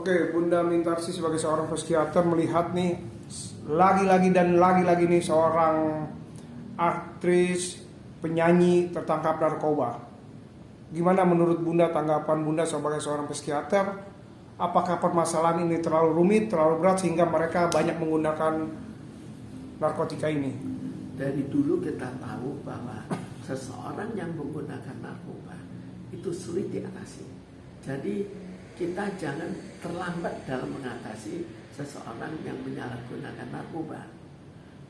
Oke, Bunda Mintarsi sebagai seorang psikiater melihat nih lagi-lagi nih seorang aktris, penyanyi tertangkap narkoba. Gimana menurut Bunda tanggapan Bunda sebagai seorang psikiater? Apakah permasalahan ini terlalu rumit, terlalu berat sehingga mereka banyak menggunakan narkotika ini? Dari dulu kita tahu bahwa seseorang yang menggunakan narkoba itu sulit diatasi. Jadi kita jangan terlambat dalam mengatasi seseorang yang menyalahgunakan narkoba.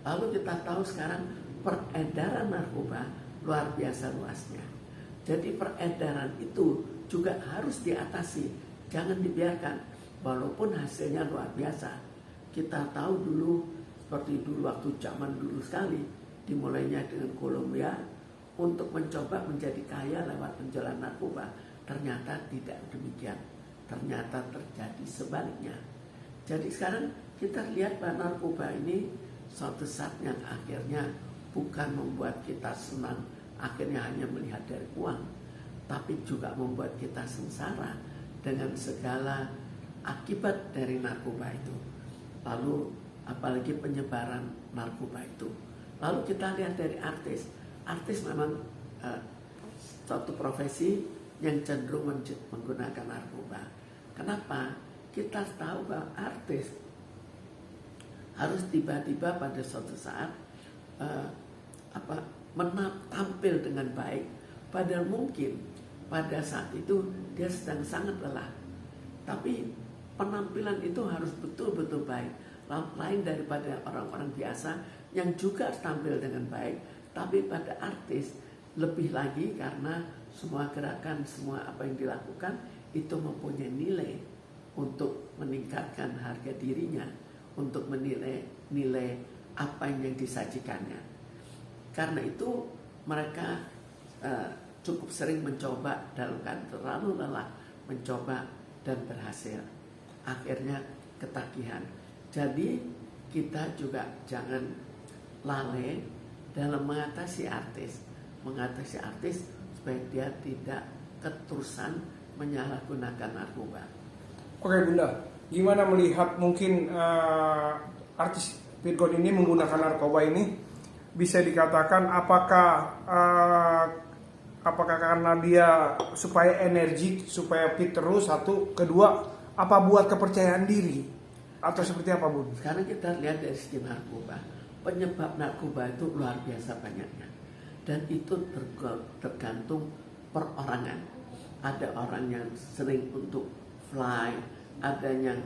Lalu kita tahu sekarang peredaran narkoba luar biasa luasnya. Jadi peredaran itu juga harus diatasi, jangan dibiarkan. Walaupun hasilnya luar biasa. Kita tahu dulu, seperti dulu waktu zaman dulu sekali, dimulainya dengan Kolombia untuk mencoba menjadi kaya lewat penjualan narkoba. Ternyata tidak demikian. Ternyata terjadi sebaliknya. Jadi sekarang kita lihat bahwa narkoba ini suatu saat yang akhirnya bukan membuat kita senang, akhirnya hanya melihat dari uang, tapi juga membuat kita sengsara dengan segala akibat dari narkoba itu. Lalu apalagi penyebaran narkoba itu. Lalu kita lihat dari artis. Artis memang suatu profesi yang cenderung menggunakan narkoba. Kenapa? Kita tahu bahwa artis harus tiba-tiba pada suatu saat tampil dengan baik. Padahal mungkin pada saat itu dia sedang sangat lelah. Tapi penampilan itu harus betul-betul baik. Lain daripada orang-orang biasa yang juga tampil dengan baik. Tapi pada artis lebih lagi karena semua gerakan, semua apa yang dilakukan itu mempunyai nilai untuk meningkatkan harga dirinya, untuk menilai nilai apa yang disajikannya. Karena itu mereka cukup sering mencoba dalam keadaan terlalu lelah, mencoba dan berhasil. Akhirnya ketagihan. Jadi kita juga jangan lalai dalam mengatasi artis supaya dia tidak keterusan menyalahgunakan narkoba. Oke Bunda, gimana melihat mungkin artis Virgon ini menggunakan narkoba ini? Bisa dikatakan apakah karena dia supaya energik, supaya fit terus, satu, kedua apa buat kepercayaan diri atau seperti apa Bun? Sekarang kita lihat dari segi narkoba, penyebab narkoba itu luar biasa banyaknya. Dan itu tergantung perorangan. Ada orang yang sering untuk fly, ada yang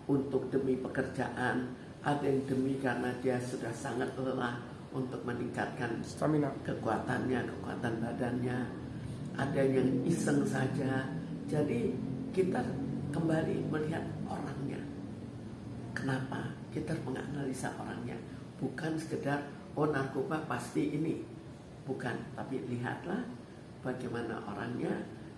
untuk demi pekerjaan, ada yang demi karena dia sudah sangat lelah untuk meningkatkan stamina, kekuatan badannya. Ada yang iseng saja. Jadi kita kembali melihat orangnya. Kenapa? Kita menganalisa orangnya. Bukan sekedar narkoba pasti ini. Bukan, tapi lihatlah bagaimana orangnya.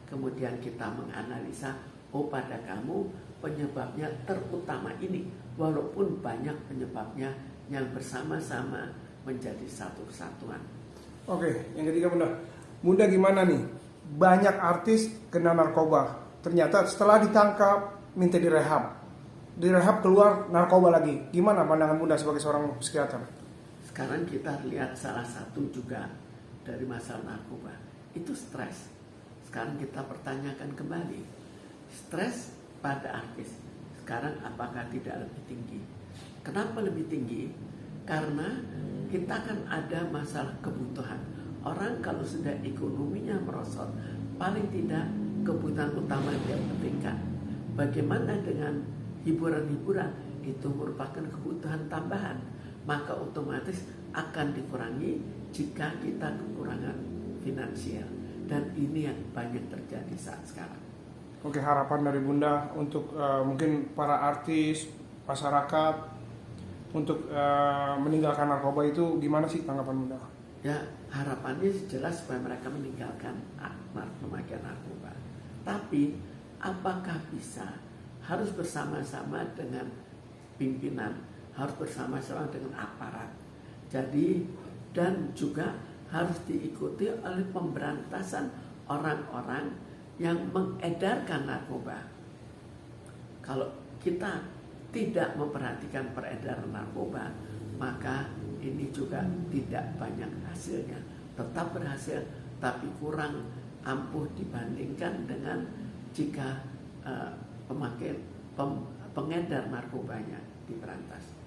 Kemudian kita menganalisa, pada kamu penyebabnya terutama ini. Walaupun banyak penyebabnya yang bersama-sama menjadi satu kesatuan. Oke, yang ketiga Bunda gimana nih? Banyak artis kena narkoba. Ternyata setelah ditangkap minta direhab. Direhab keluar narkoba lagi. Gimana pandangan Bunda sebagai seorang psikiater? Sekarang kita lihat salah satu juga dari masalah narkoba itu stres. Sekarang kita pertanyakan kembali, stres pada artis sekarang apakah tidak lebih tinggi? Kenapa lebih tinggi? Karena kita kan ada masalah kebutuhan. Orang kalau sudah ekonominya merosot, paling tidak kebutuhan utama dia meningkat. Bagaimana dengan hiburan-hiburan? Itu merupakan kebutuhan tambahan. Maka otomatis akan dikurangi jika kita kekurangan finansial. Dan ini yang banyak terjadi saat sekarang. Oke, harapan dari Bunda untuk mungkin para artis, masyarakat untuk meninggalkan narkoba itu gimana sih tanggapan Bunda? Ya, harapannya jelas supaya mereka meninggalkan pemakaian narkoba. Tapi apakah bisa? Harus bersama-sama dengan pimpinan, harus bersama-sama dengan aparat. Jadi dan juga harus diikuti oleh pemberantasan orang-orang yang mengedarkan narkoba. Kalau kita tidak memperhatikan peredaran narkoba, maka ini juga tidak banyak hasilnya. Tetap berhasil, tapi kurang ampuh dibandingkan dengan jika pengedar narkobanya diberantas.